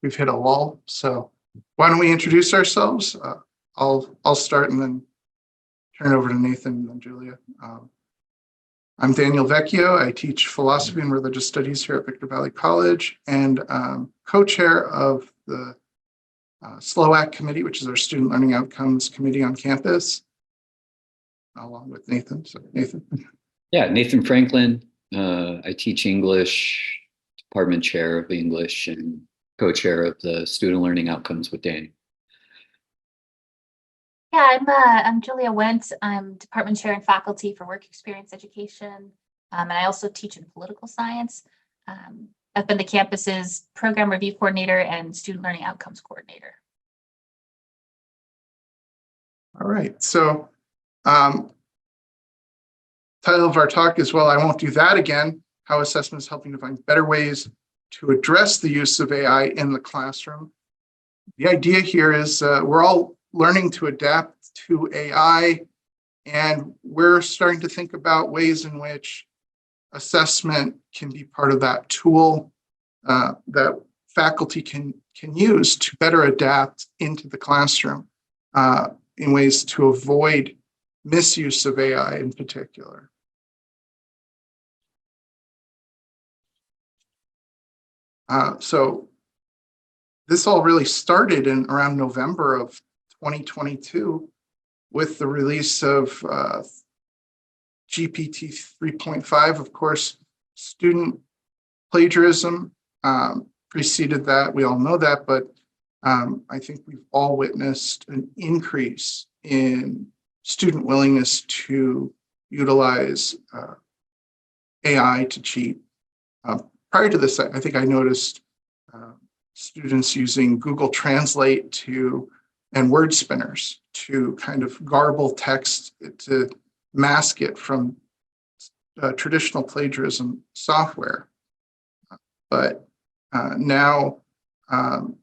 we've hit a lull. So why don't we introduce ourselves? I'll start and then turn it over to Nathan and then Julia. I'm Daniel Vecchio. I teach philosophy and religious studies here at Victor Valley College and co-chair of the SLOAC committee, which is our Student Learning Outcomes Committee on campus, along with Nathan. So Nathan. Yeah, Nathan Franklin. I teach English, department chair of English and co-chair of the Student Learning Outcomes with Daniel. Yeah, I'm Julia Wentz. I'm department chair and faculty for work experience education. And I also teach in political science. I've been the campus's program review coordinator and student learning outcomes coordinator. All right, so title of our talk is, well, I won't do that again, how assessment is helping to find better ways to address the use of AI in the classroom. The idea here is we're all learning to adapt to AI, and we're starting to think about ways in which assessment can be part of that tool that faculty can use to better adapt into the classroom in ways to avoid misuse of AI in particular. So this all really started in around November of 2022 with the release of GPT 3.5. Of course, student plagiarism preceded that. We all know that, but I think we've all witnessed an increase in student willingness to utilize AI to cheat. Prior to this, I think I noticed students using Google Translate and word spinners to kind of garble text to mask it from traditional plagiarism software. But now I'm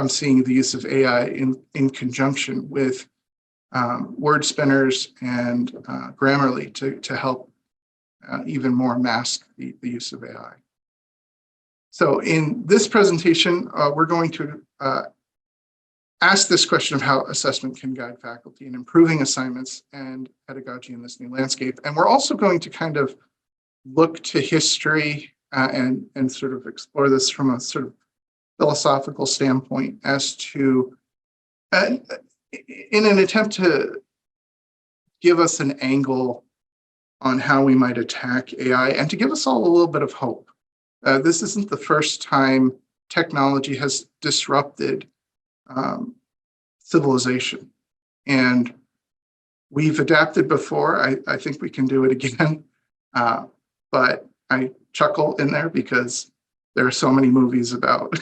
seeing the use of AI in conjunction with word spinners and Grammarly to help even more mask the use of AI. So in this presentation, we're going to ask this question of how assessment can guide faculty in improving assignments and pedagogy in this new landscape. And we're also going to kind of look to history and sort of explore this from a sort of philosophical standpoint as to, in an attempt to give us an angle on how we might attack AI and to give us all a little bit of hope. This isn't the first time technology has disrupted civilization, and we've adapted before. I think we can do it again, but I chuckle in there because there are so many movies about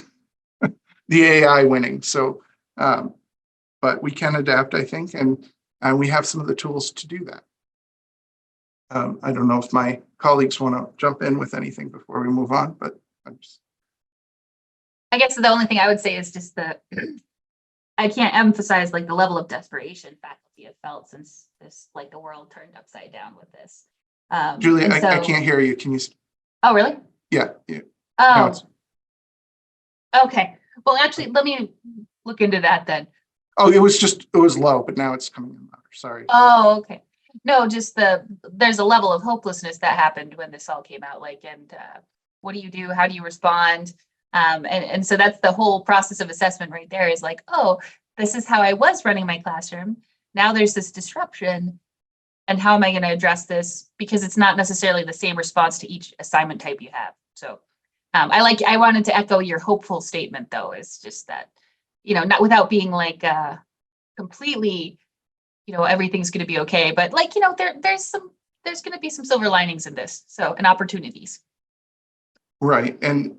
the AI winning. So, but we can adapt, I think, and we have some of the tools to do that. I don't know if my colleagues want to jump in with anything before we move on, but I guess the only thing I would say is just that I can't emphasize like the level of desperation faculty have felt since the world turned upside down with this. Julie, I can't hear you. Can you? Oh, really? Yeah. Oh, okay. Well, actually, let me look into that then. Oh, it was low, but now it's coming in louder. Sorry. Oh, okay. No, just there's a level of hopelessness that happened when this all came out. And what do you do? How do you respond? And so that's the whole process of assessment right there is like, oh, this is how I was running my classroom. Now there's this disruption. And how am I going to address this? Because it's not necessarily the same response to each assignment type you have. So I wanted to echo your hopeful statement, though, is just that, not without being like completely, everything's going to be okay. But there's going to be some silver linings in this. So, and opportunities. Right. And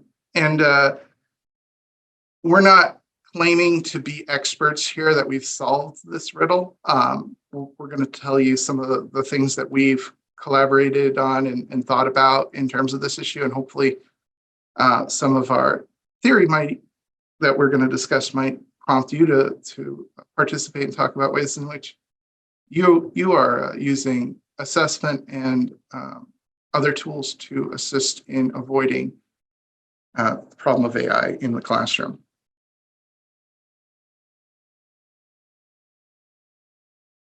we're not claiming to be experts here that we've solved this riddle. We're going to tell you some of the things that we've collaborated on and thought about in terms of this issue, and hopefully some of our theory that we're going to discuss might prompt you to participate and talk about ways in which you are using assessment and other tools to assist in avoiding the problem of AI in the classroom.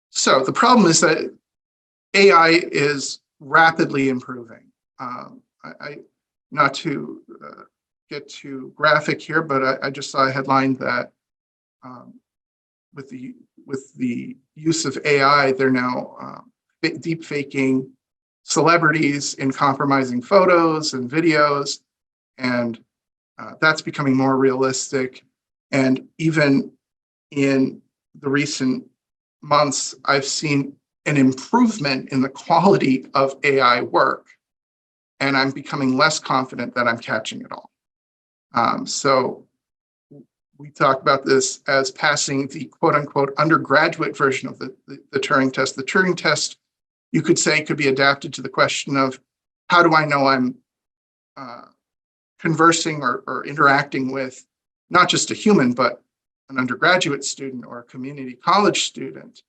So the problem is that AI is rapidly improving. Not to get too graphic here, but I just saw a headline that with the use of AI, they're now deep faking celebrities in compromising photos and videos, and that's becoming more realistic. And even in the recent months, I've seen an improvement in the quality of AI work, and I'm becoming less confident that I'm catching it all. So we talk about this as passing the quote unquote undergraduate version of the Turing test. The Turing test, you could say, could be adapted to the question of how do I know I'm conversing or interacting with not just a human, but an undergraduate student or a community college student.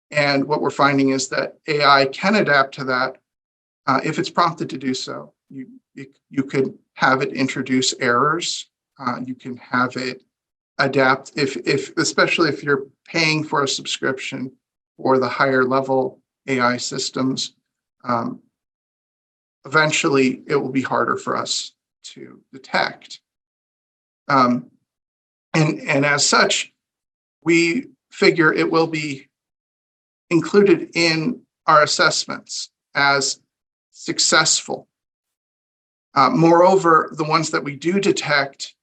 And what we're finding is that AI can adapt to that if it's prompted to do so. You could have it introduce errors. You can have it adapt especially if you're paying for a subscription for the higher level AI systems. Eventually, it will be harder for us to detect. And as such, we figure it will be included in our assessments as successful. Moreover, the ones that we do detect,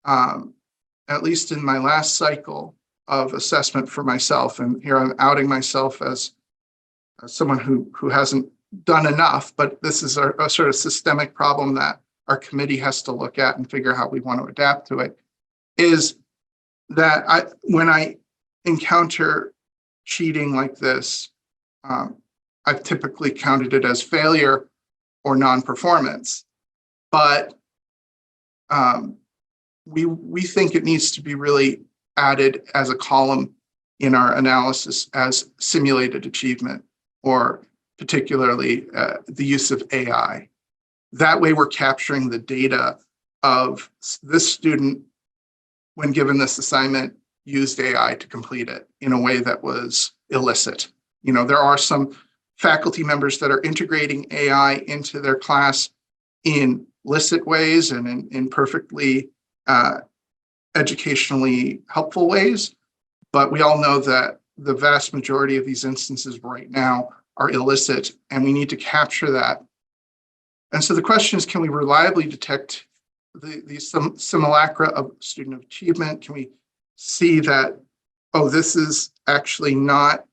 at least in my last cycle of assessment for myself, and here I'm outing myself as someone who hasn't done enough, but this is a sort of systemic problem that our committee has to look at and figure out how we want to adapt to it, is that when I encounter cheating like this, I've typically counted it as failure or non-performance. But we think it needs to be really added as a column in our analysis as simulated achievement, or particularly the use of AI. That way we're capturing the data of this student, when given this assignment, used AI to complete it in a way that was illicit. You know, there are some faculty members that are integrating AI into their class in licit ways and in perfectly educationally helpful ways. But we all know that the vast majority of these instances right now are illicit, and we need to capture that. And so the question is, can we reliably detect the simulacra of student achievement? Can we see that, oh, this is actually not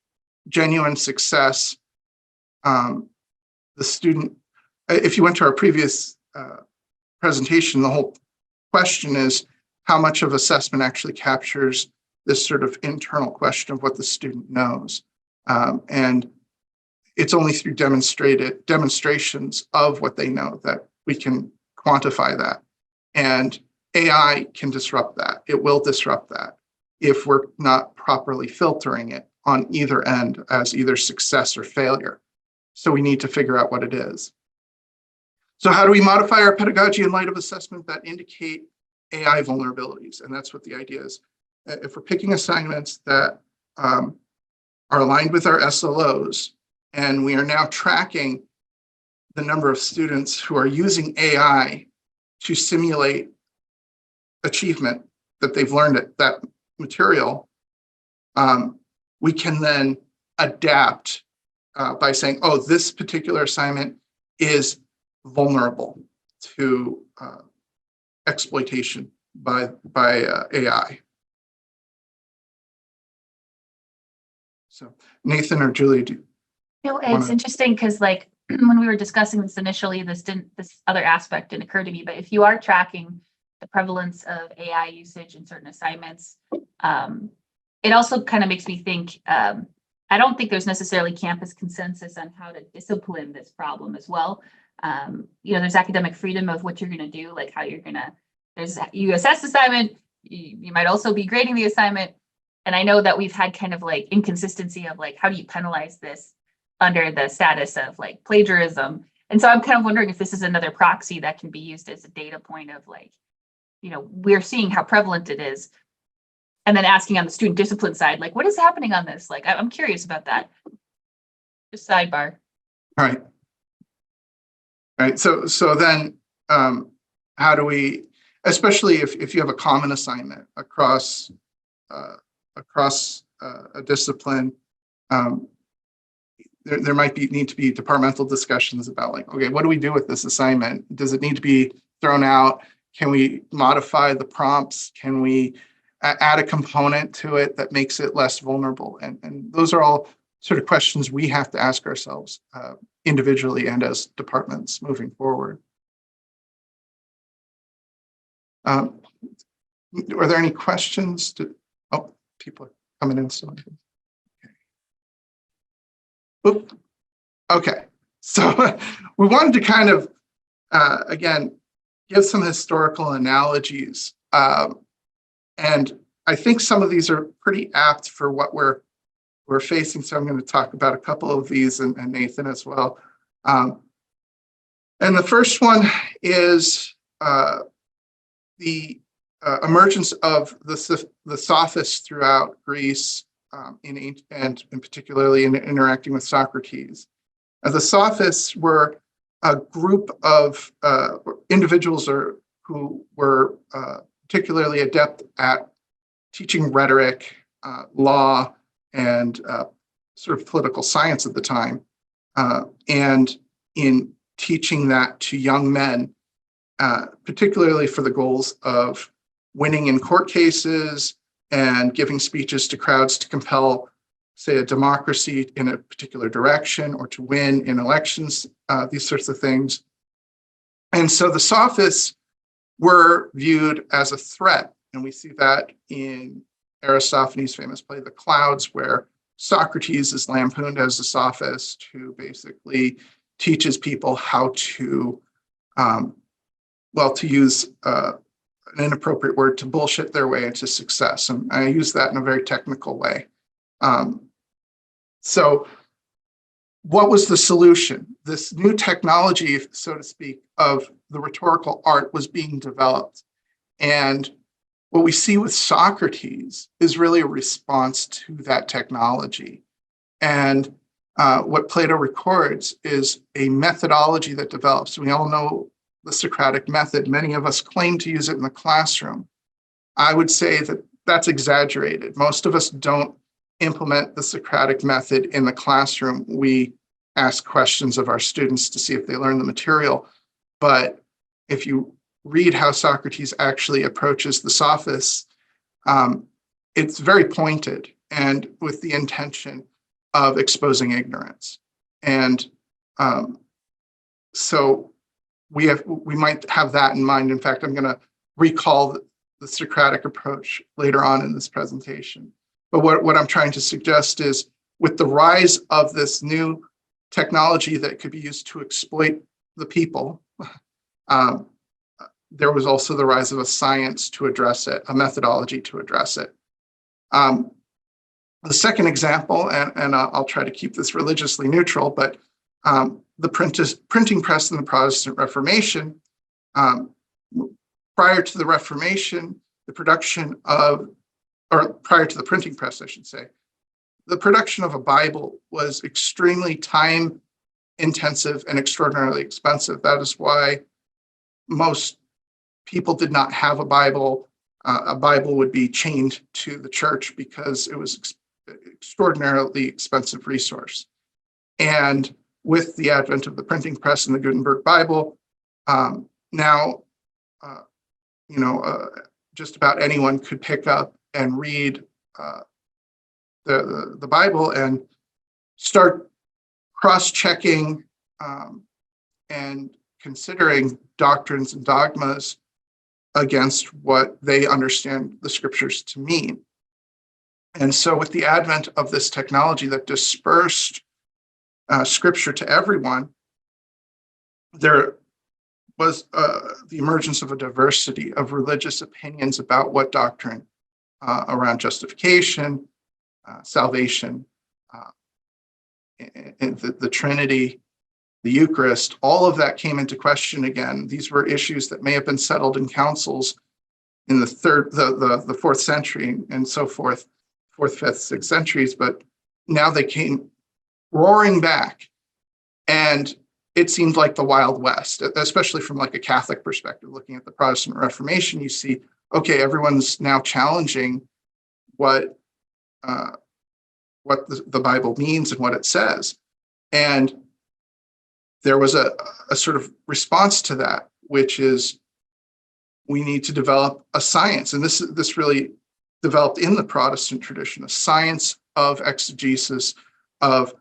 genuine success? The student, if you went to our previous presentation, the whole question is how much of assessment actually captures this sort of internal question of what the student knows. And it's only through demonstrations of what they know that we can quantify that. And AI can disrupt that. It will disrupt that if we're not properly filtering it on either end as either success or failure. So we need to figure out what it is. So how do we modify our pedagogy in light of assessment that indicate AI vulnerabilities? And that's what the idea is. If we're picking assignments that are aligned with our SLOs, and we are now tracking the number of students who are using AI to simulate achievement that they've learned at that material, we can then adapt by saying, oh, this particular assignment is vulnerable to exploitation by AI. So Nathan or Julie, it's interesting because like when we were discussing this initially, this other aspect didn't occur to me, but if you are tracking the prevalence of AI usage in certain assignments, it also kind of makes me think, I don't think there's necessarily campus consensus on how to discipline this problem as well. There's academic freedom of what you're going to do, like how you're going to, you assess assignment, you might also be grading the assignment. And I know that we've had kind of like inconsistency of like, how do you penalize this under the status of like plagiarism? And so I'm kind of wondering if this is another proxy that can be used as a data point of like, we're seeing how prevalent it is. And then asking on the student discipline side, like, what is happening on this? Like, I'm curious about that. Just sidebar. Right. Right. So then how do we, especially if you have a common assignment across a discipline, there might need to be departmental discussions about like, okay, what do we do with this assignment? Does it need to be thrown out? Can we modify the prompts? Can we add a component to it that makes it less vulnerable? And those are all sort of questions we have to ask ourselves individually and as departments moving forward. Are there any questions? Oh, people are coming in. So, okay. So we wanted to kind of, again, give some historical analogies. And I think some of these are pretty apt for what we're facing. So I'm going to talk about a couple of these and Nathan as well. And the first one is the emergence of the sophists throughout Greece, and particularly in interacting with Socrates. The sophists were a group of individuals who were particularly adept at teaching rhetoric, law, and sort of political science at the time, and in teaching that to young men, particularly for the goals of winning in court cases and giving speeches to crowds to compel, say, a democracy in a particular direction or to win in elections, these sorts of things. And so the sophists were viewed as a threat. And we see that in Aristophanes' famous play, The Clouds, where Socrates is lampooned as a sophist who basically teaches people how to, to use an inappropriate word, to bullshit their way into success. And I use that in a very technical way. So what was the solution? This new technology, so to speak, of the rhetorical art was being developed. And what we see with Socrates is really a response to that technology. And what Plato records is a methodology that develops. We all know the Socratic method. Many of us claim to use it in the classroom. I would say that that's exaggerated. Most of us don't implement the Socratic method in the classroom. We ask questions of our students to see if they learn the material. But if you read how Socrates actually approaches the sophists, it's very pointed and with the intention of exposing ignorance. And so we might have that in mind. In fact, I'm going to recall the Socratic approach later on in this presentation. But what I'm trying to suggest is, with the rise of this new technology that could be used to exploit the people, there was also the rise of a science to address it, a methodology to address it. The second example, and I'll try to keep this religiously neutral, but the printing press in the Protestant Reformation, prior to the Reformation, prior to the printing press, I should say, the production of a Bible was extremely time intensive and extraordinarily expensive. That is why most people did not have a Bible. A Bible would be chained to the church because it was extraordinarily expensive resource. And with the advent of the printing press and the Gutenberg Bible, now, just about anyone could pick up and read the Bible and start cross-checking and considering doctrines and dogmas against what they understand the scriptures to mean. And so with the advent of this technology that dispersed scripture to everyone, there was the emergence of a diversity of religious opinions about what doctrine around justification, salvation, and the Trinity, the Eucharist, all of that came into question again. These were issues that may have been settled in councils in the fourth century and so forth, fourth, fifth, sixth centuries, but now they came roaring back. And it seemed like the Wild West, especially from like a Catholic perspective. Looking at the Protestant Reformation, you see, okay, everyone's now challenging what the Bible means and what it says. And there was a sort of response to that, which is we need to develop a science. And this really developed in the Protestant tradition, a science of exegesis, of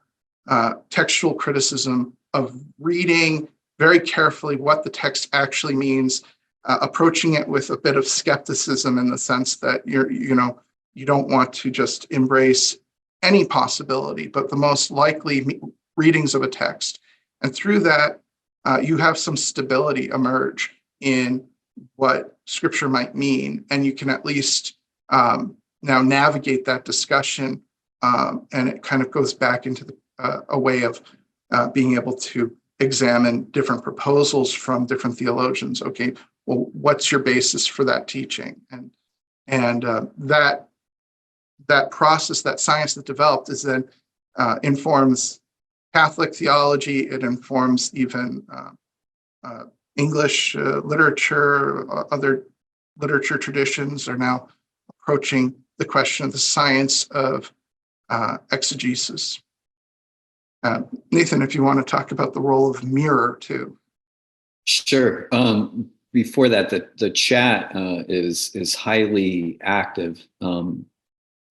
textual criticism, of reading very carefully what the text actually means, approaching it with a bit of skepticism in the sense that you don't want to just embrace any possibility, but the most likely readings of a text. And through that, you have some stability emerge in what Scripture might mean, and you can at least now navigate that discussion, and it kind of goes back into a way of being able to examine different proposals from different theologians. Okay, well, what's your basis for that teaching? And that process, that science that developed, is then informs Catholic theology. It informs even English literature. Other literature traditions are now approaching the question of the science of exegesis. Nathan, if you want to talk about the role of mirror too. Sure. Before that, the chat is highly active.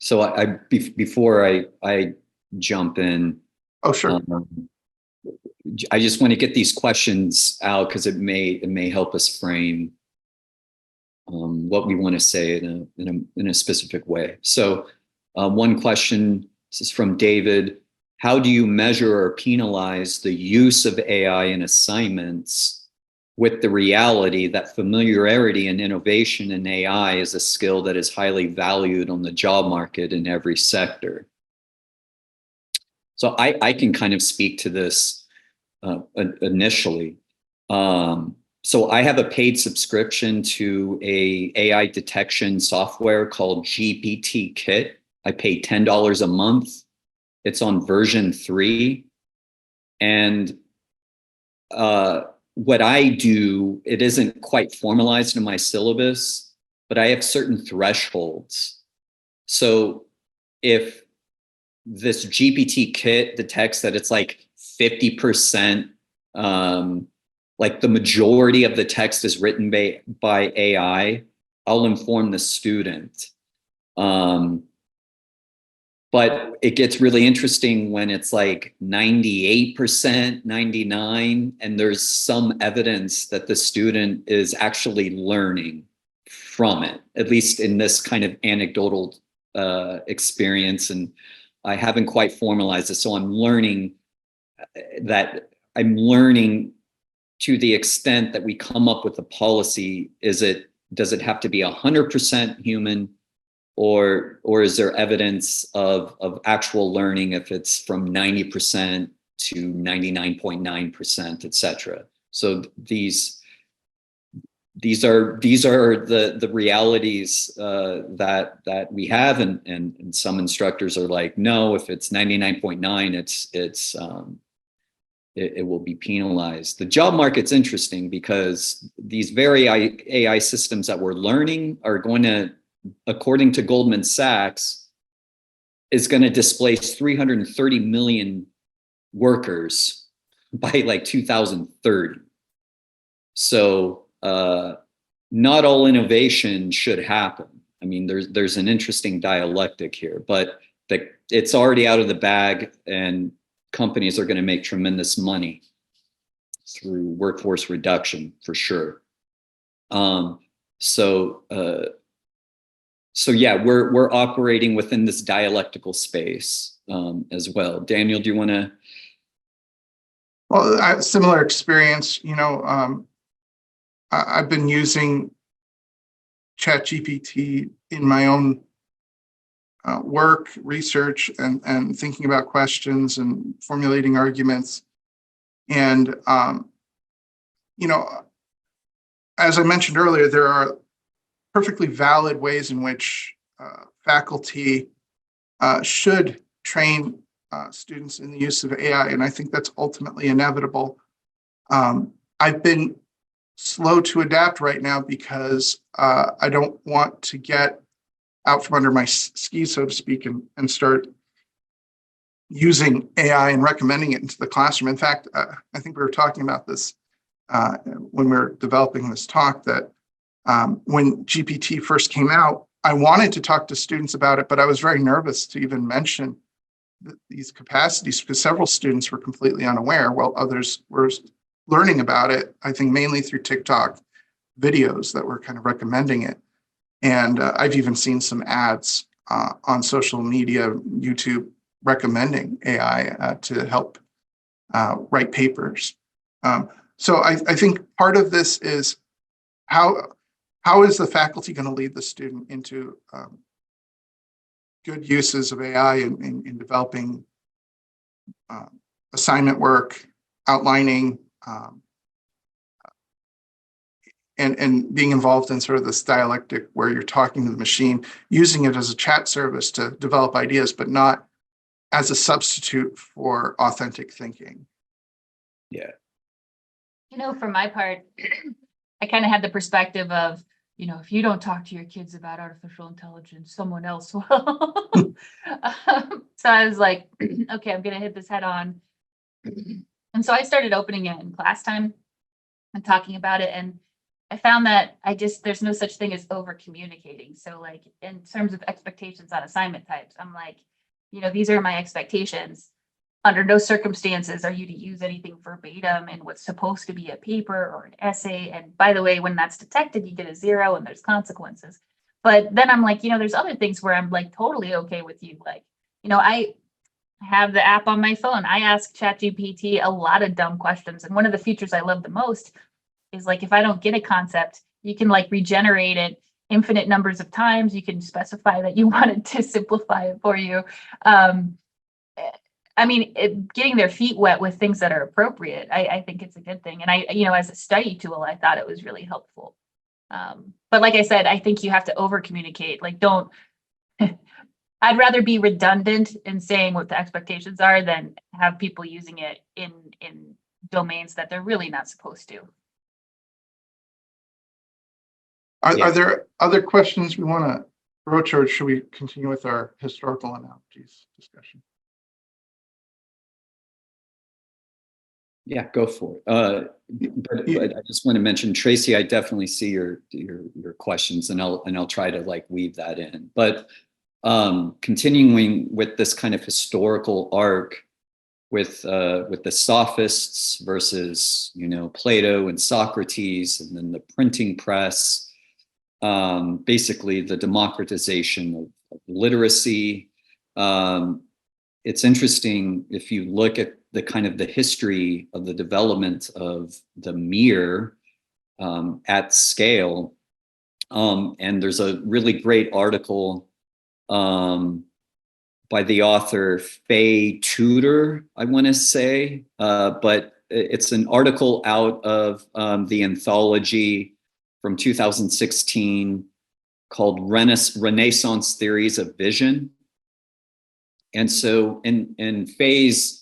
So before I jump in, Oh, sure. I just want to get these questions out because it may help us frame what we want to say in a specific way. So one question, this is from David. How do you measure or penalize the use of AI in assignments with the reality that familiarity and innovation in AI is a skill that is highly valued on the job market in every sector? So I can kind of speak to this initially. So I have a paid subscription to a AI detection software called GPT Kit. I pay $10 a month. It's on version 3. And what I do, it isn't quite formalized in my syllabus, but I have certain thresholds. So if this GPT Kit detects that it's like 50%, like the majority of the text is written by AI, I'll inform the student. But it gets really interesting when it's like 98%, 99%, and there's some evidence that the student is actually learning from it, at least in this kind of anecdotal experience. And I haven't quite formalized it. So I'm learning to the extent that we come up with a policy. Does it have to be 100% human? Or is there evidence of actual learning if it's from 90% to 99.9%, et cetera? So these are the realities that we have, and some instructors are like, no, if it's 99.9, it will be penalized. The job market's interesting because these very AI systems that we're learning are going to, according to Goldman Sachs, is going to displace 330 million workers by like 2030. So not all innovation should happen. I mean, there's an interesting dialectic here, but it's already out of the bag, and companies are going to make tremendous money through workforce reduction for sure. So yeah, we're operating within this dialectical space as well. Daniel, do you want to? Well, I have a similar experience. I've been using ChatGPT in my own work, research, and thinking about questions and formulating arguments. And, you know, as I mentioned earlier, there are perfectly valid ways in which faculty should train students in the use of AI, and I think that's ultimately inevitable. I've been slow to adapt right now because I don't want to get out from under my skis, so to speak, and start using AI and recommending it into the classroom. In fact, I think we were talking about this when we were developing this talk, that when GPT first came out, I wanted to talk to students about it, but I was very nervous to even mention these capacities because several students were completely unaware, while others were learning about it, I think mainly through TikTok videos that were kind of recommending it. And I've even seen some ads on social media, YouTube, recommending AI to help write papers. So I think part of this is how is the faculty going to lead the student into good uses of AI in developing assignment work, outlining, and being involved in sort of this dialectic where you're talking to the machine, using it as a chat service to develop ideas, but not as a substitute for authentic thinking. Yeah. For my part, I kind of had the perspective of, if you don't talk to your kids about artificial intelligence, someone else will. So I was like, okay, I'm going to hit this head on. And so I started opening it in class time and talking about it. And I found that there's no such thing as over communicating. So like in terms of expectations on assignment types, I'm like, these are my expectations. Under no circumstances are you to use anything verbatim in what's supposed to be a paper or an essay. And by the way, when that's detected, you get a 0 and there's consequences. But then I'm like, there's other things where I'm like totally okay with you. Like, I have the app on my phone. I ask ChatGPT a lot of dumb questions. And one of the features I love the most is like, if I don't get a concept, you can like regenerate it infinite numbers of times. You can specify that you want it to simplify it for you. Getting their feet wet with things that are appropriate, I think it's a good thing. And as a study tool, I thought it was really helpful. But like I said, I think you have to over communicate. Like, don't, I'd rather be redundant in saying what the expectations are than have people using it in domains that they're really not supposed to. Are there other questions we want to broach, or should we continue with our historical analogies discussion? Yeah, go for it. But I just want to mention, Tracy, I definitely see your questions, and I'll try to like weave that in. But continuing with this kind of historical arc with the sophists versus Plato and Socrates, and then the printing press, basically the democratization of literacy. It's interesting if you look at the kind of the history of the development of the mirror at scale. And there's a really great article by the author Faye Tudor, I want to say, but it's an article out of the anthology from 2016 called Renaissance Theories of Vision. And so in Faye's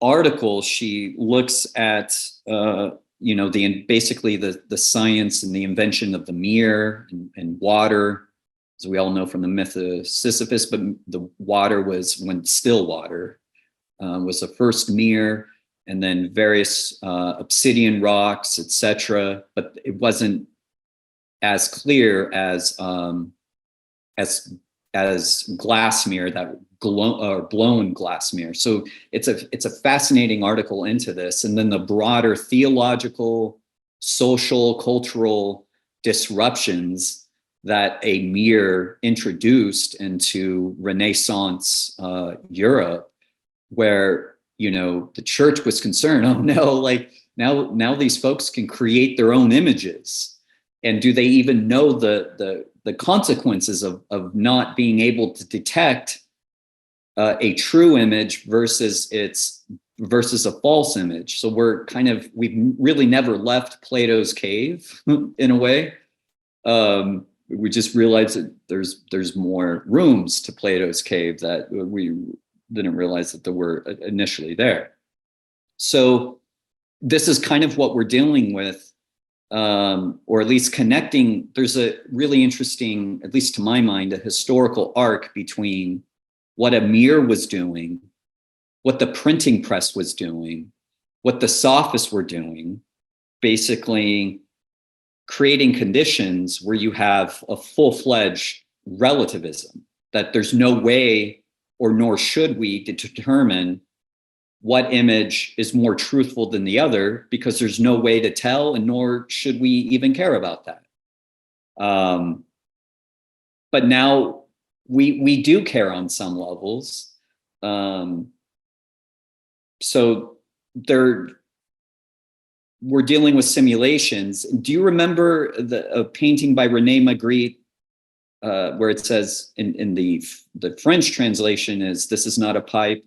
article, she looks at basically the science and the invention of the mirror and water, as we all know from the myth of Sisyphus. But the water was when still water was the first mirror, and then various obsidian rocks, etc. But it wasn't as clear as glass mirror, that blown glass mirror. So it's a fascinating article into this, and then the broader theological, social, cultural disruptions that a mirror introduced into Renaissance Europe, where the church was concerned. Oh no, like now these folks can create their own images, and do they even know the consequences of not being able to detect a true image versus its versus a false image. So we've really never left Plato's cave in a way. We just realized that there's more rooms to Plato's cave that we didn't realize that there were initially there. So this is kind of what we're dealing with, or at least connecting. There's a really interesting, at least to my mind, a historical arc between what Amir was doing, what the printing press was doing, what the sophists were doing, basically creating conditions where you have a full-fledged relativism, that there's no way, or nor should we, to determine what image is more truthful than the other, because there's no way to tell, and nor should we even care about that. But now we do care on some levels. So we're dealing with simulations. Do you remember a painting by René Magritte where it says in the French translation is, "This is not a pipe"?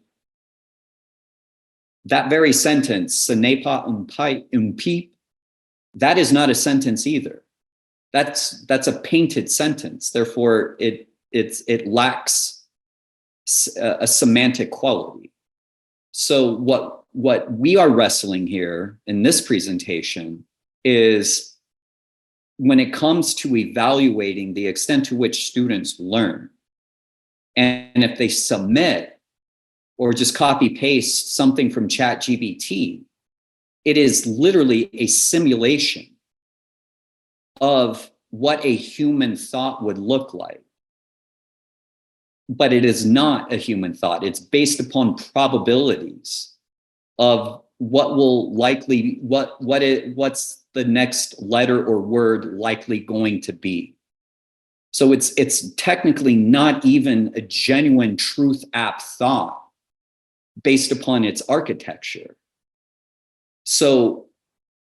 That very sentence, "Ce n'est pas un pipe," that is not a sentence either. That's a painted sentence. Therefore, it lacks a semantic quality. So what we are wrestling here in this presentation is, when it comes to evaluating the extent to which students learn, and if they submit or just copy paste something from ChatGPT, it is literally a simulation of what a human thought would look like. But it is not a human thought. It's based upon probabilities of what will likely, what's the next letter or word likely going to be. So it's technically not even a genuine truth app thought based upon its architecture. So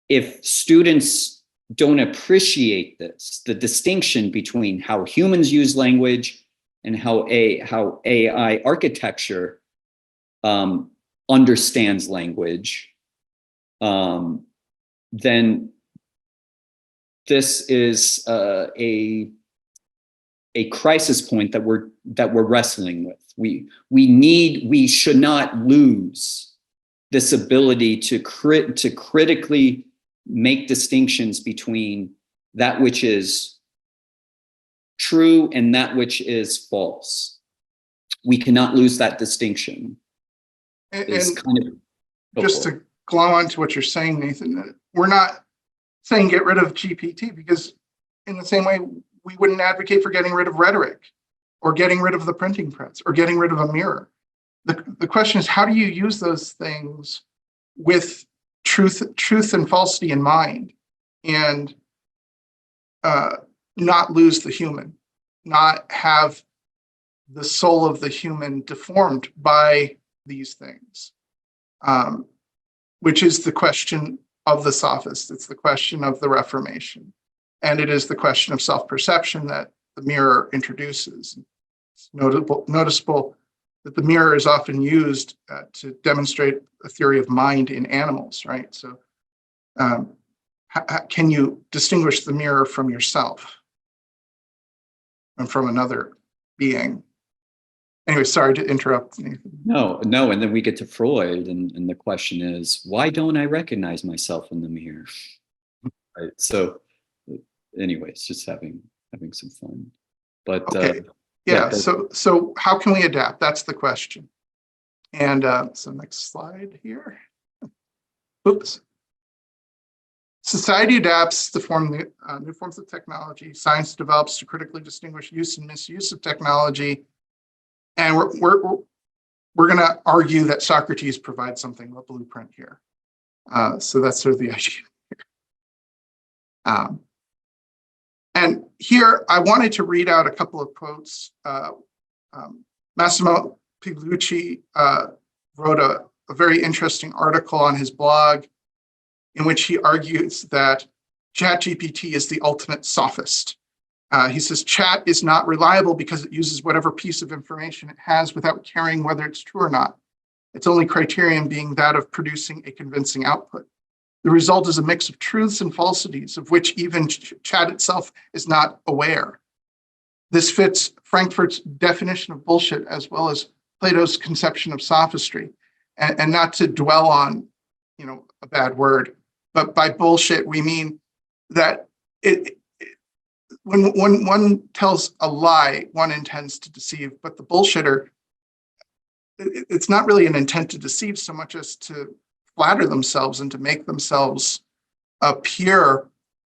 if students don't appreciate this, the distinction between how humans use language and how AI architecture understands language, then this is a crisis point that we're wrestling with. We should not lose this ability to critically make distinctions between that which is true and that which is false. We cannot lose that distinction. And just to glow on to what you're saying, Nathan, we're not saying get rid of GPT, because in the same way, we wouldn't advocate for getting rid of rhetoric or getting rid of the printing press or getting rid of a mirror. The question is, how do you use those things with truth and falsity in mind, and not lose the human, not have the soul of the human deformed by these things, which is the question of the sophists. It's the question of the Reformation, and it is the question of self-perception that the mirror introduces. It's noticeable that the mirror is often used to demonstrate a theory of mind in animals, right? So can you distinguish the mirror from yourself and from another being? Anyway, sorry to interrupt, Nathan. No, and then we get to Freud, and the question is, why don't I recognize myself in the mirror? Right. So anyways, just having some fun. But okay. Yeah, so how can we adapt? That's the question. And so next slide here. Oops. Society adapts to form the new forms of technology. Science develops to critically distinguish use and misuse of technology. And we're going to argue that Socrates provides something of a blueprint here. So that's sort of the idea here. And here I wanted to read out a couple of quotes. Massimo Pigliucci wrote a very interesting article on his blog in which he argues that ChatGPT is the ultimate sophist. He says, chat is not reliable because it uses whatever piece of information it has without caring whether it's true or not. its only criterion being that of producing a convincing output. The result is a mix of truths and falsities of which even chat itself is not aware. This fits Frankfurt's definition of bullshit as well as Plato's conception of sophistry. And not to dwell on, a bad word, but by bullshit, we mean that when one tells a lie, one intends to deceive, but the bullshitter, it's not really an intent to deceive so much as to flatter themselves and to make themselves appear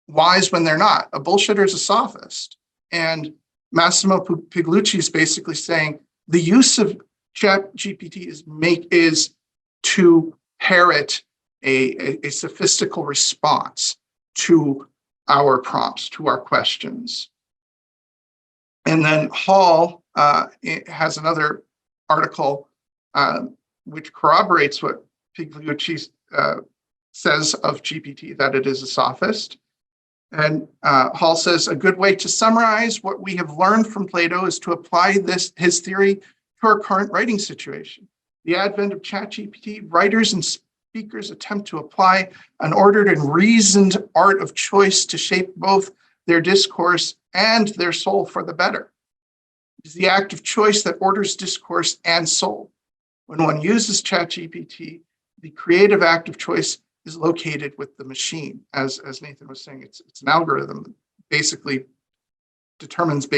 wise when they're not. A bullshitter is a sophist. And Massimo Pigliucci is basically saying the use of ChatGPT is to parrot a sophistical response to our prompts, to our questions. And then Hall has another article which corroborates what Pigliucci says of GPT, that it is a sophist. And Hall says, a good way to summarize what we have learned from Plato is to apply his theory to our current writing situation. The advent of ChatGPT, writers and speakers attempt to apply an ordered and reasoned art of choice to shape both their discourse and their soul for the better. It is the act of choice that orders discourse and soul. When one uses ChatGPT, the creative act of choice is located with the machine. As Nathan was saying, it's an algorithm that basically determines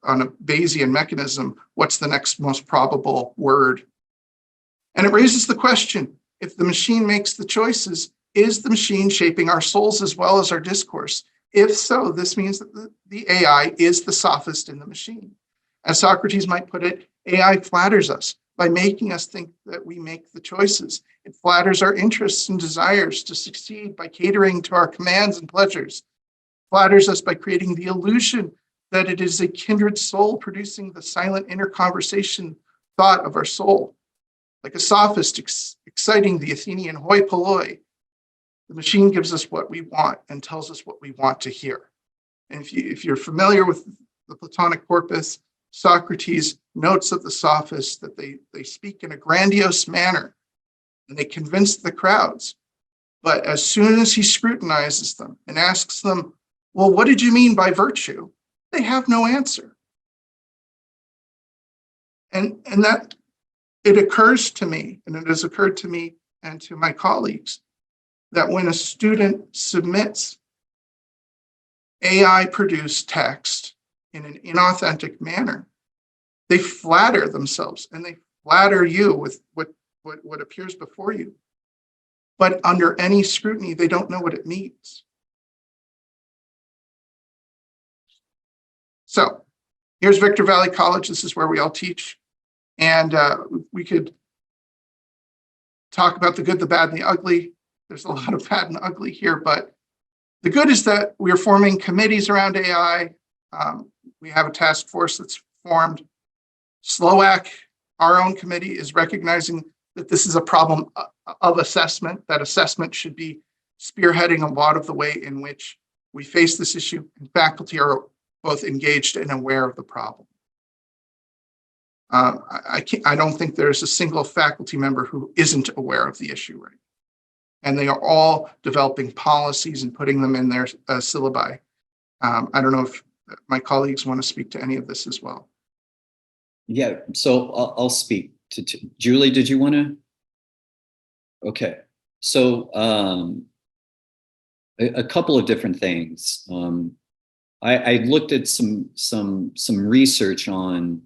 on a Bayesian mechanism what's the next most probable word. And it raises the question, if the machine makes the choices, is the machine shaping our souls as well as our discourse? If so, this means that the AI is the sophist in the machine. As Socrates might put it, AI flatters us by making us think that we make the choices. It flatters our interests and desires to succeed by catering to our commands and pleasures. It flatters us by creating the illusion that it is a kindred soul producing the silent inner conversation thought of our soul. Like a sophist exciting the Athenian hoi polloi, the machine gives us what we want and tells us what we want to hear. And if you're familiar with the Platonic corpus, Socrates notes of the sophists that they speak in a grandiose manner and they convince the crowds. But as soon as he scrutinizes them and asks them, well, what did you mean by virtue? They have no answer. And that it occurs to me, and it has occurred to me and to my colleagues, that when a student submits AI-produced text in an inauthentic manner, they flatter themselves and they flatter you with what appears before you. But under any scrutiny, they don't know what it means. So here's Victor Valley College. This is where we all teach. And we could talk about the good, the bad, and the ugly. There's a lot of bad and ugly here, but the good is that we are forming committees around AI. We have a task force that's formed. SLOAC, our own committee, is recognizing that this is a problem of assessment, that assessment should be spearheading a lot of the way in which we face this issue, and faculty are both engaged and aware of the problem. I don't think there's a single faculty member who isn't aware of the issue, right? And they are all developing policies and putting them in their syllabi. I don't know if my colleagues want to speak to any of this as well. Yeah, so I'll speak to Julie. Did you want to? Okay, so a couple of different things. I looked at some research on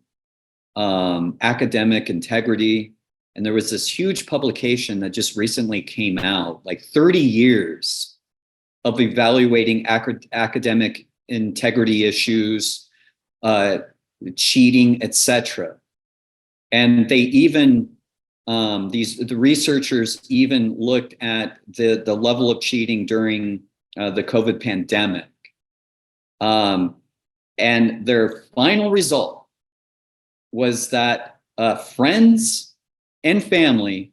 academic integrity, and there was this huge publication that just recently came out, like 30 years of evaluating academic integrity issues, cheating, etc. And they even the researchers even looked at the level of cheating during the COVID pandemic, and their final result was that friends and family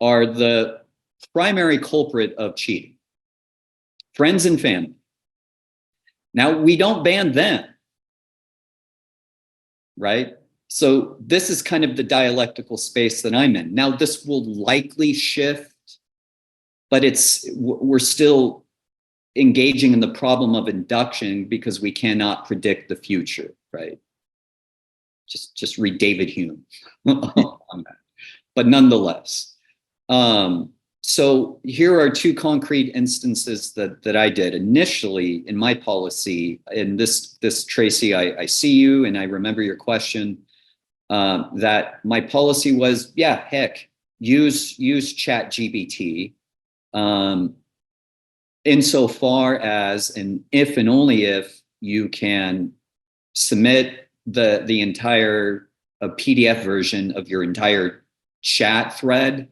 are the primary culprit of cheating. Friends and family. Now, we don't ban them, right? So this is kind of the dialectical space that I'm in. Now, this will likely shift, but we're still engaging in the problem of induction because we cannot predict the future, right? Just read David Hume on that. But nonetheless, so here are two concrete instances that I did initially in my policy. And this Tracy, I see you and I remember your question. That my policy was, yeah, heck, use ChatGPT insofar as, and if and only if you can submit the entire PDF version of your entire chat thread.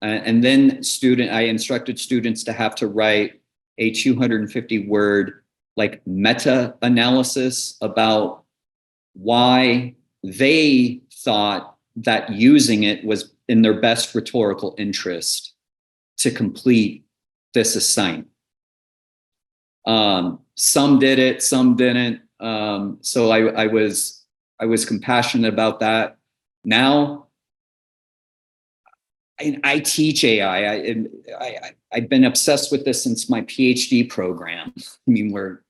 And then I instructed students to have to write a 250 word like meta analysis about why they thought that using it was in their best rhetorical interest to complete this assignment. Some did it, some didn't. So I was compassionate about that. Now, I teach AI. I've been obsessed with this since my PhD program. I mean, where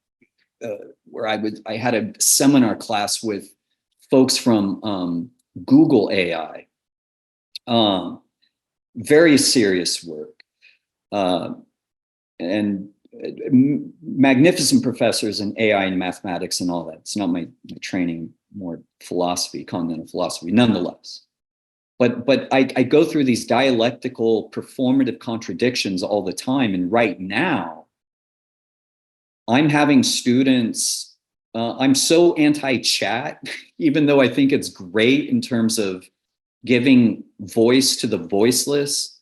I had a seminar class with folks from Google AI. Very serious work. And magnificent professors in AI and mathematics and all that. It's not my training, more philosophy, continental philosophy, nonetheless. But I go through these dialectical performative contradictions all the time. And right now, I'm having students, I'm so anti-chat, even though I think it's great in terms of giving voice to the voiceless.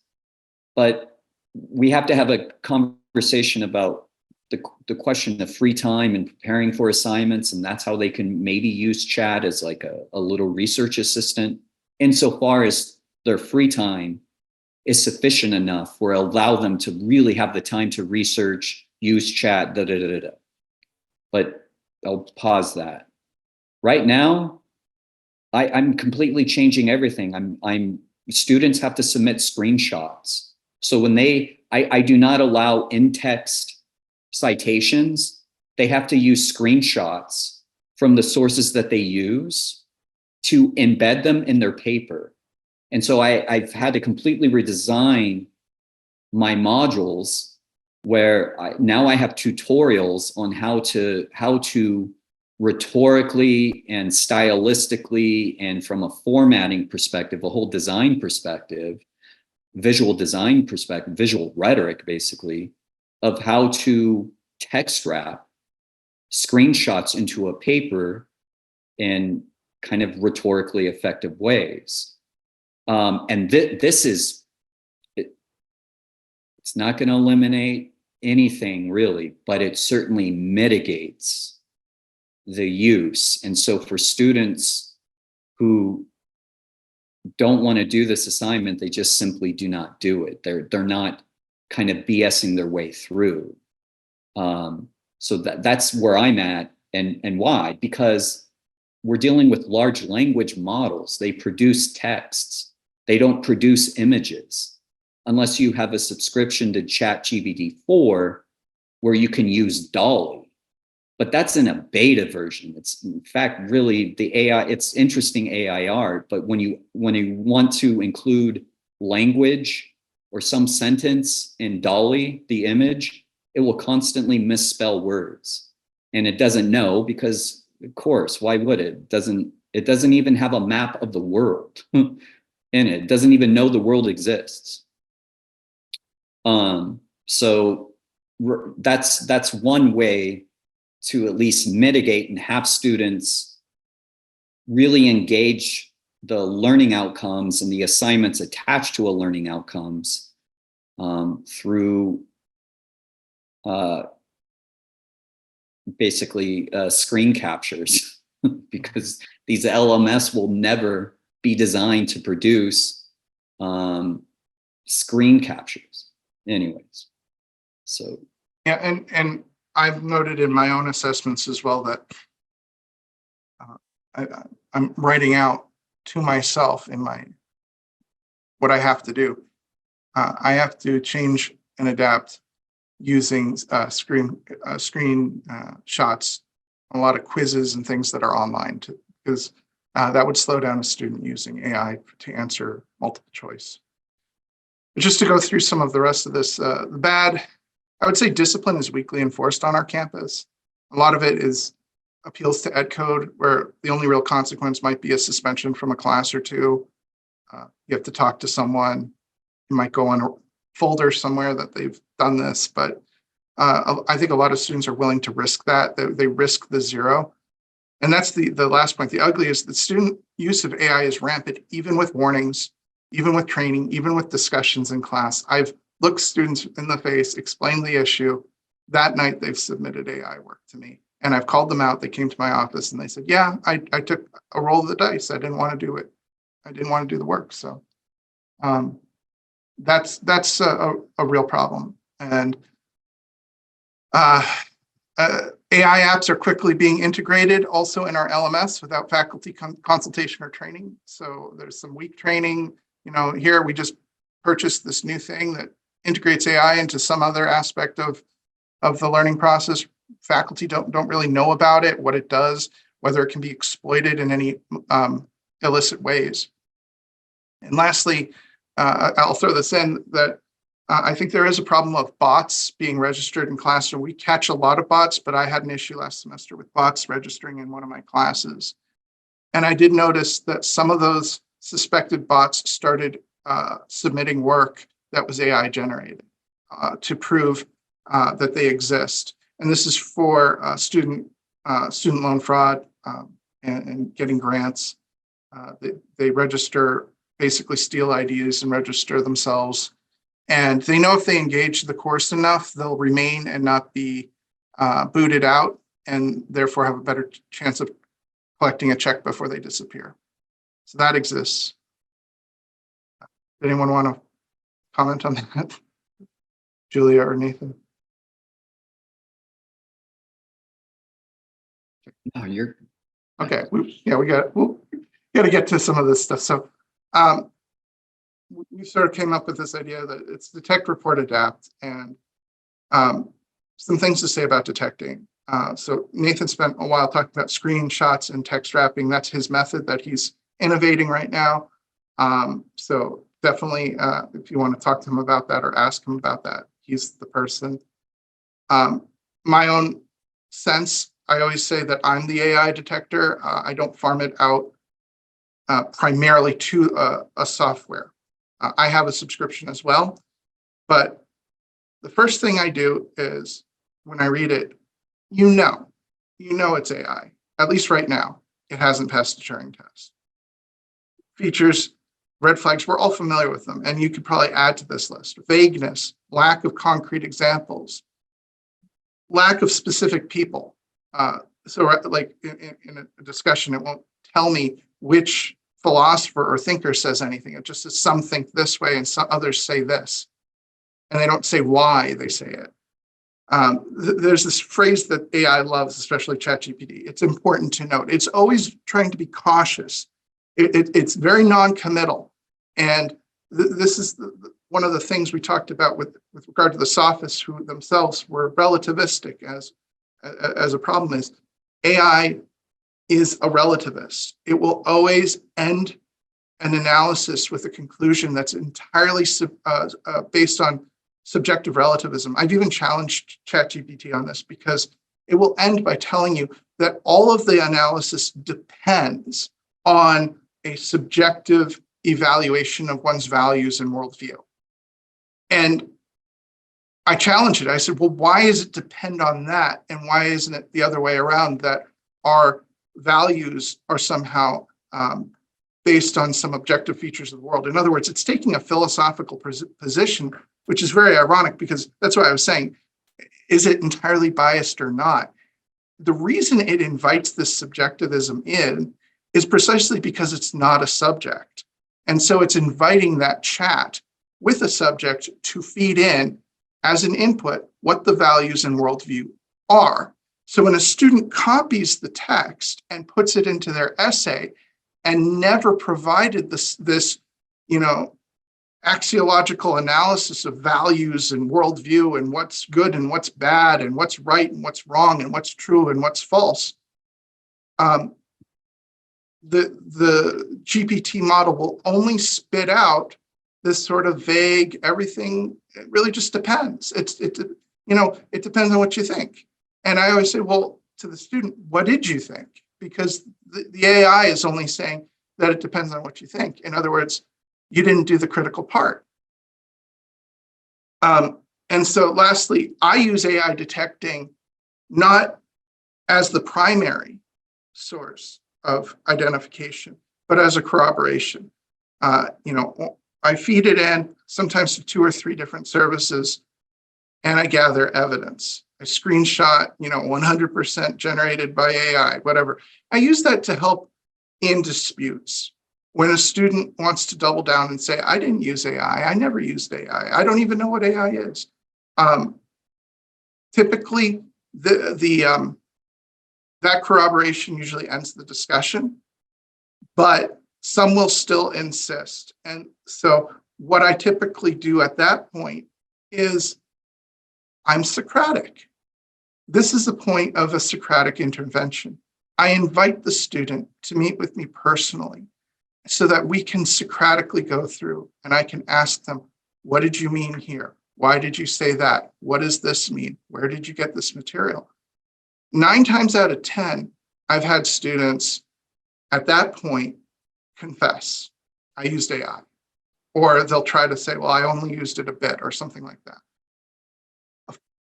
But we have to have a conversation about the question of free time and preparing for assignments. And that's how they can maybe use chat as like a little research assistant, insofar as their free time is sufficient enough or allow them to really have the time to research, use chat, But I'll pause that. Right now, I'm completely changing everything. Students have to submit screenshots. So when I do not allow in-text citations, they have to use screenshots from the sources that they use to embed them in their paper. And so I've had to completely redesign my modules where now I have tutorials on how to rhetorically and stylistically and from a formatting perspective, a whole design perspective, visual design perspective, visual rhetoric, basically, of how to text wrap screenshots into a paper in kind of rhetorically effective ways. And this is, it's not going to eliminate anything really, but it certainly mitigates the use. And so for students who don't want to do this assignment, they just simply do not do it. They're not kind of BSing their way through. So that's where I'm at. And why? Because we're dealing with large language models. They produce texts. They don't produce images unless you have a subscription to ChatGPT 4 where you can use DALL-E. But that's in a beta version. It's in fact really the AI, it's interesting AI art, but when you want to include language or some sentence in DALL-E, the image, it will constantly misspell words. And it doesn't know because, of course, why would it? It doesn't even have a map of the world in it. It doesn't even know the world exists. So that's one way to at least mitigate and have students really engage the learning outcomes and the assignments attached to a learning outcomes through basically screen captures, because these LMS will never be designed to produce screen captures anyways. So Yeah, and I've noted in my own assessments as well that I'm writing out to myself in what I have to do. I have to change and adapt using screen shots, a lot of quizzes and things that are online, because that would slow down a student using AI to answer multiple choice. But just to go through some of the rest of this, the bad, I would say discipline is weakly enforced on our campus. A lot of it is appeals to ed code, where the only real consequence might be a suspension from a class or two. You have to talk to someone. You might go on a folder somewhere that they've done this, but I think a lot of students are willing to risk that. They risk the zero. And that's the last point. The ugly is the student use of AI is rampant, even with warnings, even with training, even with discussions in class. I've looked students in the face, explained the issue. That night, they've submitted AI work to me. And I've called them out. They came to my office and they said, yeah, I took a roll of the dice. I didn't want to do it. I didn't want to do the work. So that's a real problem. And AI apps are quickly being integrated also in our LMS without faculty consultation or training. So there's some weak training. Here we just purchased this new thing that integrates AI into some other aspect of the learning process. Faculty don't really know about it, what it does, whether it can be exploited in any illicit ways. And lastly, I'll throw this in that I think there is a problem of bots being registered in classroom. We catch a lot of bots, but I had an issue last semester with bots registering in one of my classes. And I did notice that some of those suspected bots started submitting work that was AI generated to prove that they exist. And this is for student loan fraud and getting grants. They register, basically steal IDs and register themselves. And they know if they engage the course enough, they'll remain and not be booted out, and therefore have a better chance of collecting a check before they disappear. So that exists. Anyone want to comment on that? Julia or Nathan? No, you're okay. We got to get to some of this stuff. So we sort of came up with this idea that it's detect, report, adapt, and some things to say about detecting. So Nathan spent a while talking about screenshots and text wrapping. That's his method that he's innovating right now. So definitely, if you want to talk to him about that or ask him about that, he's the person. My own sense, I always say that I'm the AI detector. I don't farm it out primarily to a software. I have a subscription as well, but the first thing I do is when I read it, you know it's AI. At least right now, it hasn't passed the Turing test. Features, red flags, we're all familiar with them, and you could probably add to this list. Vagueness, lack of concrete examples, lack of specific people. So like in a discussion, it won't tell me which philosopher or thinker says anything. It just says some think this way and some others say this. And they don't say why they say it. There's this phrase that AI loves, especially ChatGPT. It's important to note. It's always trying to be cautious. It's very non-committal. And this is one of the things we talked about with regard to the sophists who themselves were relativistic as a problem is AI is a relativist. It will always end an analysis with a conclusion that's entirely based on subjective relativism. I've even challenged ChatGPT on this because it will end by telling you that all of the analysis depends on a subjective evaluation of one's values and worldview. And I challenged it. I said, well, why does it depend on that? And why isn't it the other way around, that our values are somehow based on some objective features of the world? In other words, it's taking a philosophical position, which is very ironic because that's what I was saying. Is it entirely biased or not? The reason it invites this subjectivism in is precisely because it's not a subject. And so it's inviting that chat with a subject to feed in as an input what the values and worldview are. So when a student copies the text and puts it into their essay, and never provided this, axiological analysis of values and worldview and what's good and what's bad and what's right and what's wrong and what's true and what's false. The GPT model will only spit out this sort of vague everything. It really just depends. It depends on what you think. And I always say, well, to the student, what did you think? Because the AI is only saying that it depends on what you think. In other words, you didn't do the critical part. And so lastly, I use AI detecting not as the primary source of identification, but as a corroboration. I feed it in sometimes to 2 or 3 different services, and I gather evidence. I screenshot, 100% generated by AI, whatever. I use that to help in disputes. When a student wants to double down and say, I didn't use AI, I never used AI, I don't even know what AI is. Typically, that corroboration usually ends the discussion, but some will still insist. And so what I typically do at that point is I'm Socratic. This is the point of a Socratic intervention. I invite the student to meet with me personally so that we can Socratically go through and I can ask them, what did you mean here? Why did you say that? What does this mean? Where did you get this material? 9 times out of 10, I've had students at that point confess, I used AI. Or they'll try to say, well, I only used it a bit or something like that.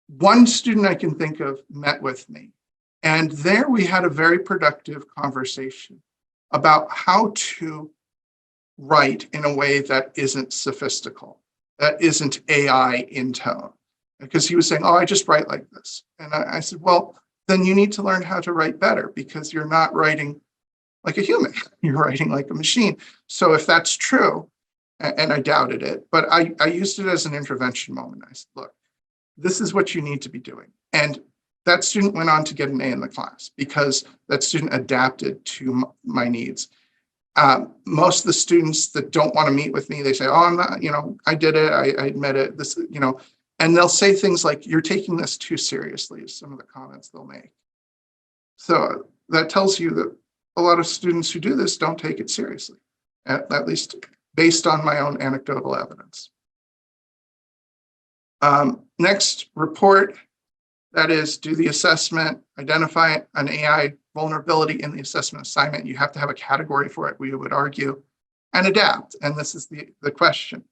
One student I can think of met with me, and there we had a very productive conversation about how to write in a way that isn't sophistical, that isn't AI in tone. Because he was saying, oh, I just write like this. And I said, well, then you need to learn how to write better because you're not writing like a human, you're writing like a machine. So if that's true, and I doubted it, but I used it as an intervention moment. I said, look, this is what you need to be doing. And that student went on to get an A in the class because that student adapted to my needs. Most of the students that don't want to meet with me, they say, oh, I'm not, I did it, I admit it, this, and they'll say things like, you're taking this too seriously, is some of the comments they'll make. So that tells you that a lot of students who do this don't take it seriously, at least based on my own anecdotal evidence. Next, report, that is, do the assessment, identify an AI vulnerability in the assessment assignment. You have to have a category for it, we would argue, and adapt. And this is the question.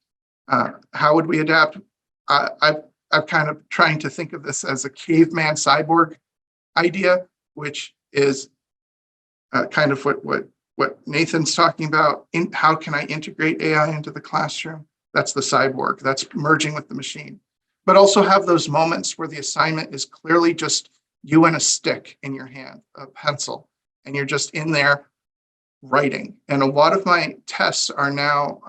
How would we adapt? I've kind of trying to think of this as a caveman cyborg idea, which is kind of what Nathan's talking about. How can I integrate AI into the classroom? That's the cyborg, that's merging with the machine. But also have those moments where the assignment is clearly just you and a stick in your hand, a pencil, and you're just in there writing. And a lot of my tests are now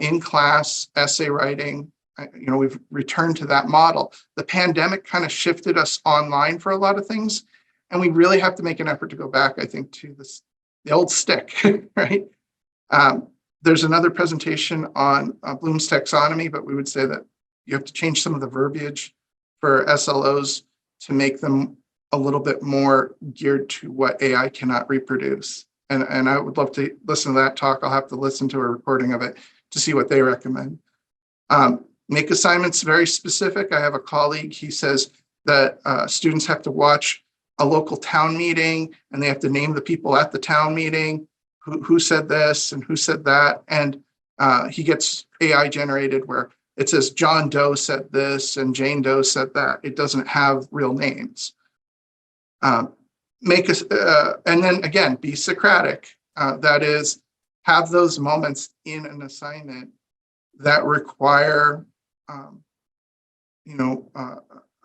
in class essay writing. We've returned to that model. The pandemic kind of shifted us online for a lot of things, and we really have to make an effort to go back, I think, to the old stick, right? There's another presentation on Bloom's taxonomy, but we would say that you have to change some of the verbiage for SLOs to make them a little bit more geared to what AI cannot reproduce. And I would love to listen to that talk. I'll have to listen to a recording of it to see what they recommend. Make assignments very specific. I have a colleague, he says that students have to watch a local town meeting and they have to name the people at the town meeting, who said this and who said that. And he gets AI generated where it says John Doe said this and Jane Doe said that. It doesn't have real names. And then again, be Socratic. That is, have those moments in an assignment that require, a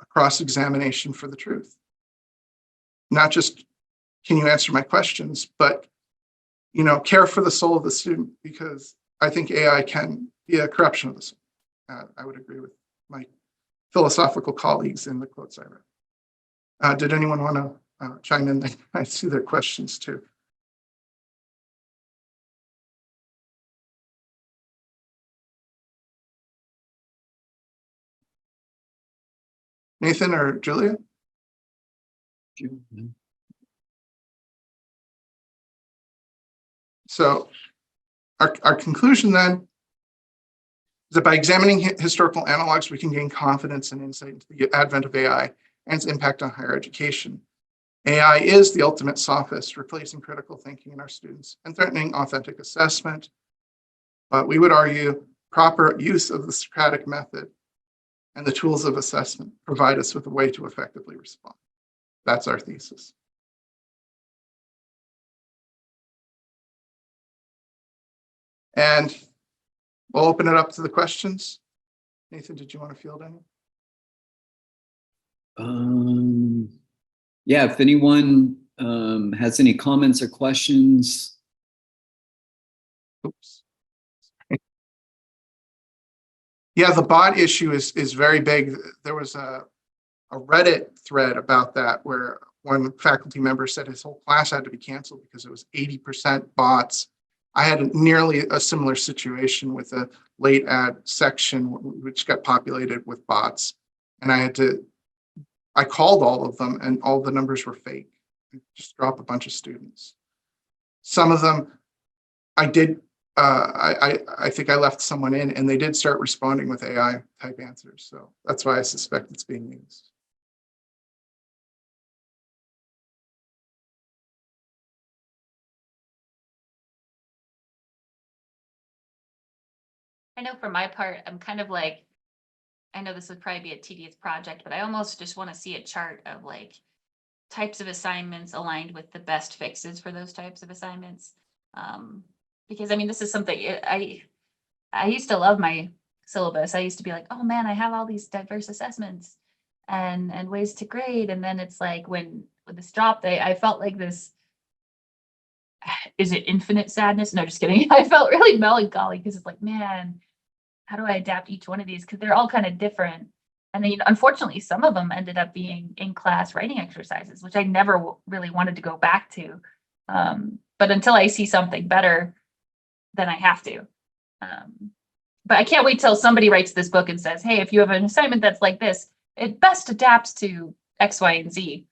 cross-examination for the truth. Not just, can you answer my questions, but, care for the soul of the student, because I think AI can be a corruption of the soul. I would agree with my philosophical colleagues in the quotes I read. Did anyone want to chime in? I see their questions too. Nathan or Julia? So our conclusion then is that by examining historical analogs, we can gain confidence and insight into the advent of AI and its impact on higher education. AI is the ultimate sophist, replacing critical thinking in our students and threatening authentic assessment. But we would argue proper use of the Socratic method and the tools of assessment provide us with a way to effectively respond. That's our thesis. And we'll open it up to the questions. Nathan, did you want to field any? Yeah, if anyone has any comments or questions. Oops. Yeah, the bot issue is very big. There was a Reddit thread about that where one faculty member said his whole class had to be canceled because it was 80% bots. I had nearly a similar situation with a late ad section which got populated with bots, and I called all of them and all the numbers were fake. Just drop a bunch of students. Some of them I did. I think I left someone in and they did start responding with AI type answers. So that's why I suspect it's being used. I know for my part, I'm kind of like, I know this would probably be a tedious project, but I almost just want to see a chart of like types of assignments aligned with the best fixes for those types of assignments. Because I mean, this is something I used to love my syllabus. I used to be like, oh man, I have all these diverse assessments and ways to grade. And then it's like when this dropped, I felt like this, is it infinite sadness? No, just kidding. I felt really melancholy because it's like, man, how do I adapt each one of these? Because they're all kind of different. And then, unfortunately, some of them ended up being in class writing exercises, which I never really wanted to go back to. But until I see something better, then I have to. But I can't wait till somebody writes this book and says, hey, if you have an assignment that's like this, it best adapts to X, Y, and Z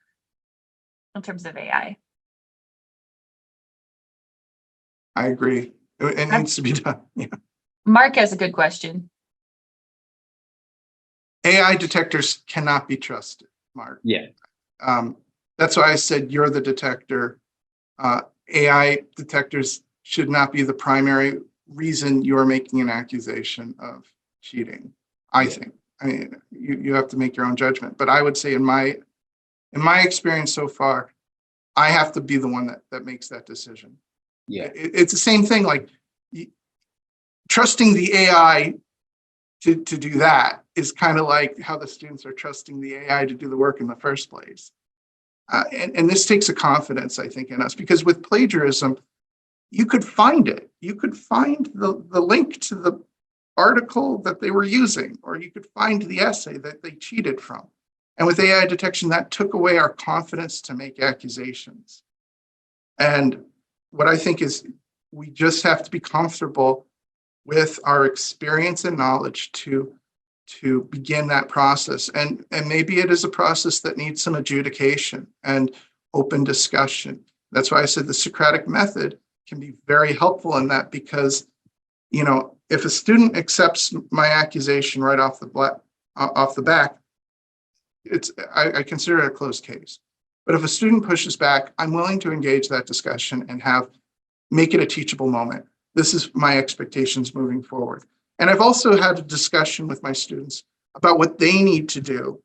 in terms of AI. I agree. It needs to be done. Yeah. Mark has a good question. AI detectors cannot be trusted, Mark. Yeah. That's why I said you're the detector. AI detectors should not be the primary reason you're making an accusation of cheating. I think. I mean, you have to make your own judgment. But I would say in my experience so far, I have to be the one that makes that decision. Yeah. It's the same thing, like trusting the AI to do that is kind of like how the students are trusting the AI to do the work in the first place. And this takes a confidence, I think, in us, because with plagiarism, you could find it. You could find the link to the article that they were using, or you could find the essay that they cheated from. And with AI detection, that took away our confidence to make accusations. And what I think is we just have to be comfortable with our experience and knowledge to begin that process. And maybe it is a process that needs some adjudication and open discussion. That's why I said the Socratic method can be very helpful in that, because, you know, if a student accepts my accusation right off the back, I consider it a closed case. But if a student pushes back, I'm willing to engage that discussion and make it a teachable moment. This is my expectations moving forward. And I've also had a discussion with my students about what they need to do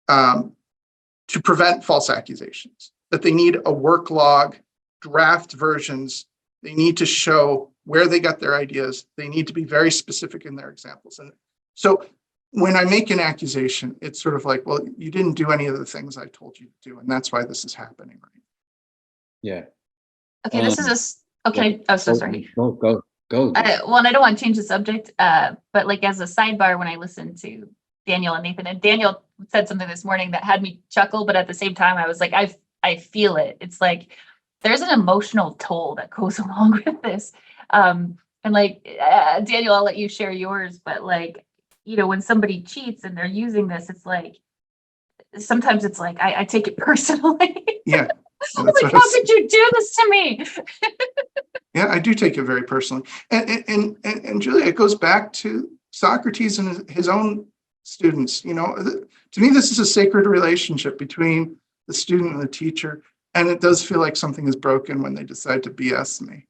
to prevent false accusations, that they need a work log, draft versions. They need to show where they got their ideas. They need to be very specific in their examples. And so when I make an accusation, it's sort of like, well, you didn't do any of the things I told you to do. And that's why this is happening, right? Yeah. Okay, this is okay. Oh, so sorry. Go. Well, and I don't want to change the subject, but like as a sidebar, when I listened to Daniel and Nathan, and Daniel said something this morning that had me chuckle, but at the same time, I was like, I feel it. It's like there's an emotional toll that goes along with this. And like Daniel, I'll let you share yours, but like, you know, when somebody cheats and they're using this, it's like sometimes it's like, I take it personally. Yeah. I'm That's like, what I how was- could you do this to me? Yeah, I do take it very personally. And Julia, it goes back to Socrates and his own students. You know, to me, this is a sacred relationship between the student and the teacher. And it does feel like something is broken when they decide to BS me.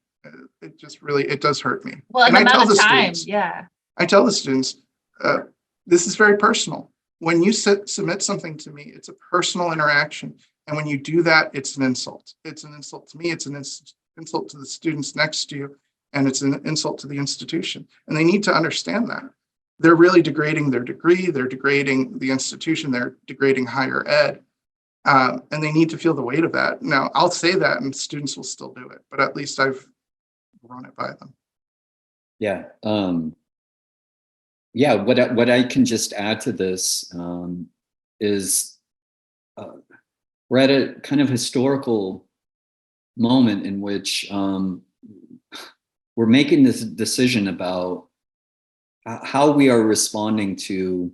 It just really, it does hurt me. Well, and And the I tell amount the of time, students, yeah. I tell the students, this is very personal. When you submit something to me, it's a personal interaction. And when you do that, it's an insult. It's an insult to me. It's an insult to the students next to you. And it's an insult to the institution. And they need to understand that. They're really degrading their degree. They're degrading the institution. They're degrading higher ed. And they need to feel the weight of that. Now, I'll say that and students will still do it, but at least I've run it by them. Yeah. Yeah. What I can just add to this is we're at a kind of historical moment in which we're making this decision about how we are responding to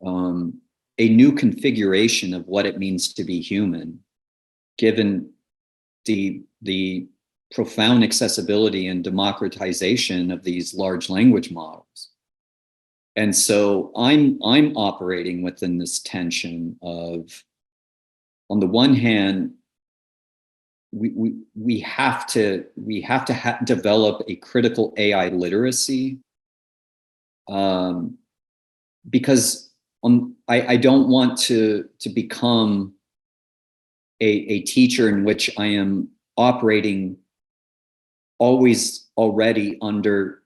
a new configuration of what it means to be human, given the profound accessibility and democratization of these large language models. And so I'm operating within this tension of, on the one hand, we have to develop a critical AI literacy, because I don't want to become a teacher in which I am operating always already under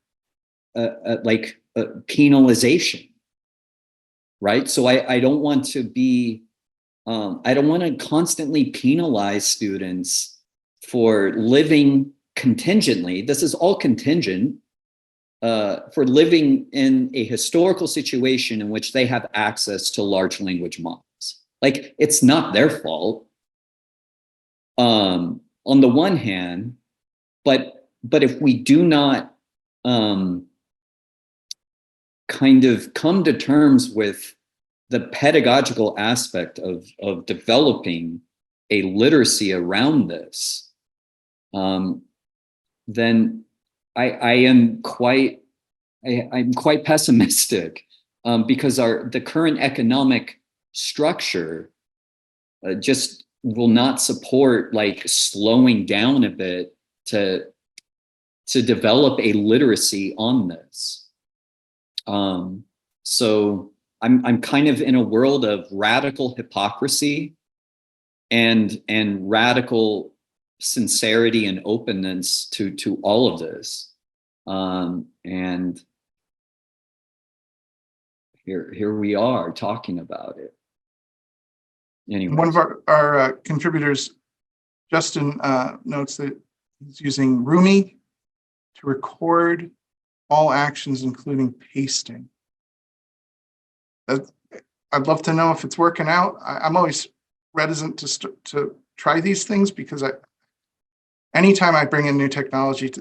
penalization, right? So I don't want to be, I don't want to constantly penalize students for living contingently. This is all contingent, for living in a historical situation in which they have access to large language models. Like, it's not their fault, on the one hand, but if we do not kind of come to terms with the pedagogical aspect of developing a literacy around this, then I'm quite pessimistic, because the current economic structure just will not support like slowing down a bit to develop a literacy on this. So I'm kind of in a world of radical hypocrisy and radical sincerity and openness to all of this. And here we are talking about it. Anyway. One of our contributors, Justin, notes that he's using Rumi to record all actions, including pasting. I'd love to know if it's working out. I'm always reticent to try these things because anytime I bring in new technology,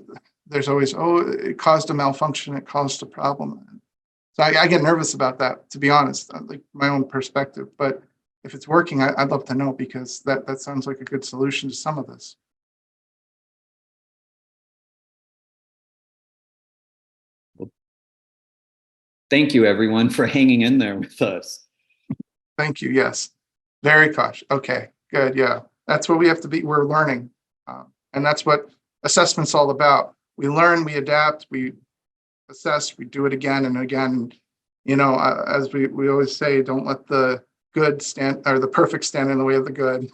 there's always, oh, it caused a malfunction, it caused a problem. So I get nervous about that, to be honest, like my own perspective. But if it's working, I'd love to know, because that sounds like a good solution to some of this. Thank you, everyone, for hanging in there with us. Thank you. Yes. Very cautious. Okay, good. Yeah. That's what we have to be. We're learning. And that's what assessment's all about. We learn, we adapt, we assess, we do it again and again. You know, as we always say, don't let the good stand, or the perfect stand in the way of the good.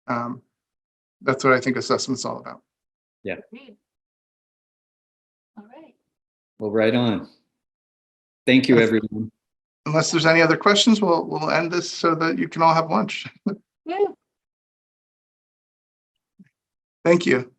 That's what I think assessment's all about. Yeah. Agreed. All right. Well, right on. Thank you, everyone. Unless there's any other questions, we'll end this so that you can all have lunch. Yeah. Thank you.